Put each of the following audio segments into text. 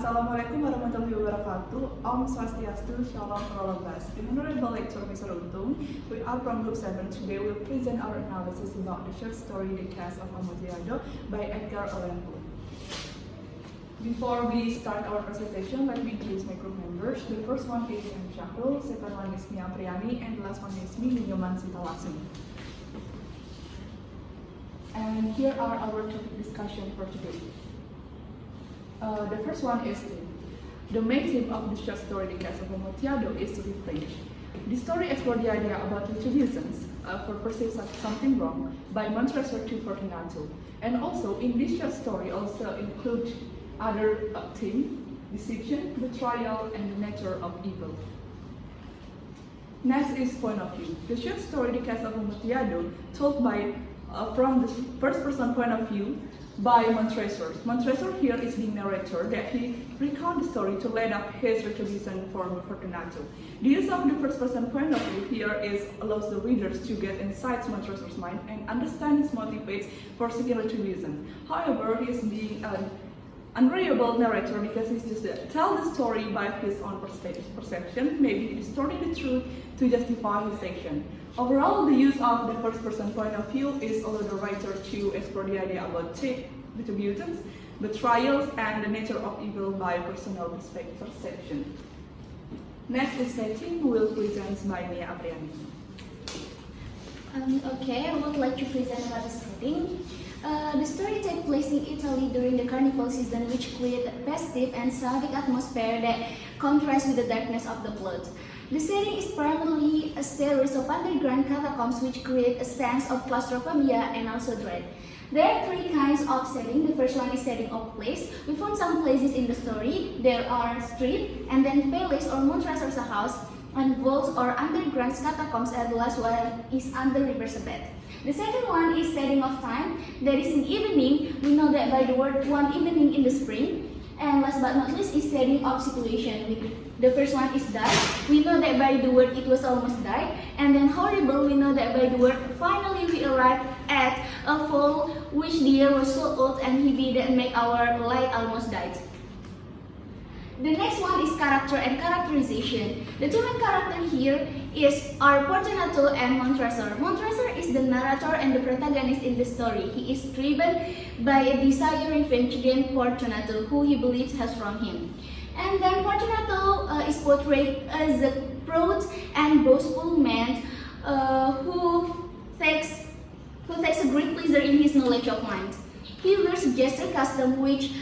Assalamualaikum warahmatullahi wabarakatuh. Om Swastiastu, Shalom for all of us. The Honorable Lecturer Mr. Untung, we are from Group 7. Today we'll present our analysis about the short story The Cask of Amontillado by Edgar Allan Poe. Before we start our presentation, let me introduce my group members. The first one is Syahrul, second one is Nia Apriani, and the last one is me, Nyoman, Sita, Laksmi. And here are our topic discussion for today. The first one is the main theme of the short story The Cask of Amontillado is revenge. The story explores the idea about retributions for perceiving something wrong by Montressor to Fortunato. And also in this short story also include other theme, deception, betrayal, and the nature of evil. Next is point of view. The short story The Cask of Amontillado told by from the first person point of view by Montressor. Montressor here is the narrator that he recounts the story to lead up his retribution for Fortunato. The use of the first person point of view here allows the readers to get inside Montressor's mind and understand his motivates for seeking retribution. However, he is being an unreliable narrator because he's just tell the story by his own perception, maybe distorting the truth to justify his action. Overall, the use of the first person point of view is allow the writer to explore the idea about retributions, betrayals, and the nature of evil by personal perception. Next is setting will present by Nia Apriani. Okay, I would like to present about the setting. The story takes place in Italy during the carnival season, which creates a festive and Slavic atmosphere that contrasts with the darkness of the plot. The setting is primarily a series of underground catacombs which create a sense of claustrophobia and also dread. There are three kinds of setting. The first one is setting of place. We found some places in the story. There are street, and then palace or Montressor's house, and vaults or underground catacombs, and the last one is under river's bed. The second one is setting of time. That is in evening. We know that by the word one evening in the spring. And last but not least is setting of situation. The first one is dark. We know that by the word it was almost dark. And then horrible, we know that by the word finally we arrived at a fall which the year was so old and heavy that make our light almost died. The next one is character and characterization. The two main characters here are Fortunato and Montressor. Montressor is the narrator and the protagonist in the story. He is driven by a desire revenge against Fortunato, who he believes has wronged him. And then Fortunato is portrayed as a proud and boastful man who takes a great pleasure in his knowledge of mind. He wears gesture custom which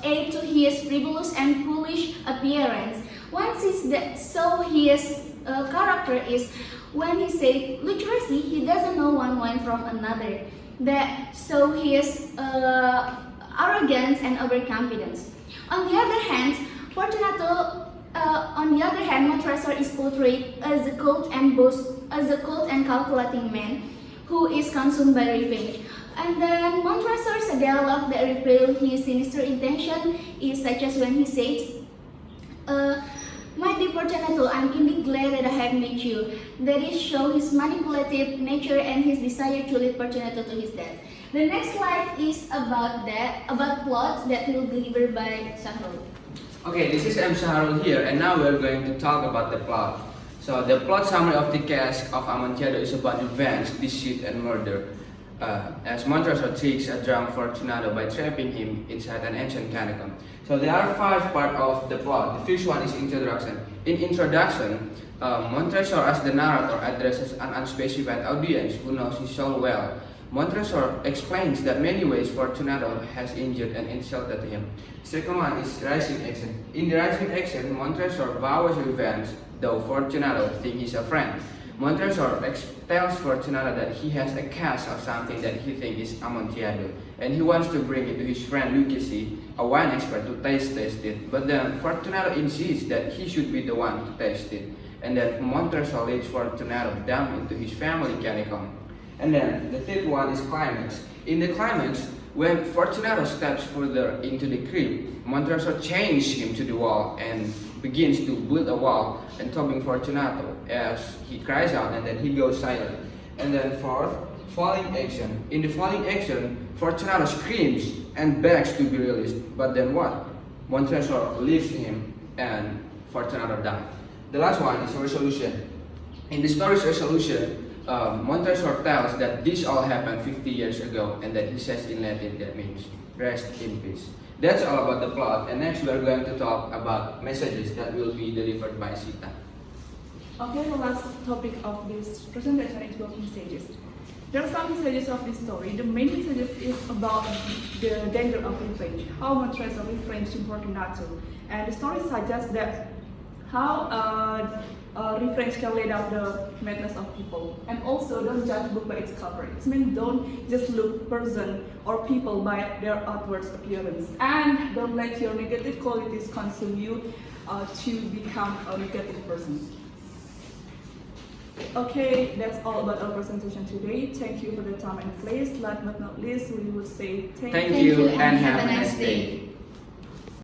aid to his frivolous and foolish appearance. One sees that so his character is when he says literacy, he doesn't know one wine from another. That so his arrogance and overconfidence. On the other hand, Montressor is portrayed as a cold and calculating man who is consumed by revenge. And then Montressor's dialogue that reveal his sinister intention is such as when he said, "My dear Fortunato, I'm indeed glad that I have met you." That is show his manipulative nature and his desire to lead Fortunato to his death. The next slide is about plot that will be delivered by Syahrul. Okay, this is Syahrul here, and now we are going to talk about the plot. So the plot summary of The Cask of Amontillado is about revenge, deceit, and murder. As Montressor tricks a drunk Fortunato by trapping him inside an ancient catacomb. So there are 5 parts of the plot. The first one is introduction. In introduction, Montressor as the narrator addresses an unspecified audience who knows his soul well. Montressor explains that many ways Fortunato has injured and insulted him. Second one is rising action. In the rising action, Montressor vows revenge, though Fortunato thinks he's a friend. Montressor tells Fortunato that he has a cask of something that he thinks is Amontillado, and he wants to bring it to his friend Lucchesi, a wine expert, to taste it. But then Fortunato insists that he should be the one to taste it, and then Montressor leads Fortunato down into his family catacomb. And then the third one is climax. In the climax, when Fortunato steps further into the crypt, Montressor chains him to the wall and begins to build a wall and topping Fortunato as he cries out, and then he goes silent. And then fourth, falling action. In the falling action, Fortunato screams and begs to be released. But then what? Montresor leaves him and Fortunato dies. The last one is resolution. In the story's resolution, Montresor tells that this all happened 50 years ago and that he says in Latin that means rest in peace. That's all about the plot, and next we are going to talk about messages that will be delivered by Sita. Okay, the last topic of this presentation is about messages. There are some messages of this story. The main message is about the danger of revenge, how Montresor refrains to Fortunato, and the story suggests that how revenge can lead out the madness of people. And also, don't judge book by its cover. It means don't just look person or people by their outward appearance, and don't let your negative qualities consume you to become a negative person. Okay, that's all about our presentation today. Thank you for the time and place. Last but not least, we will say Thank you and have a nice day.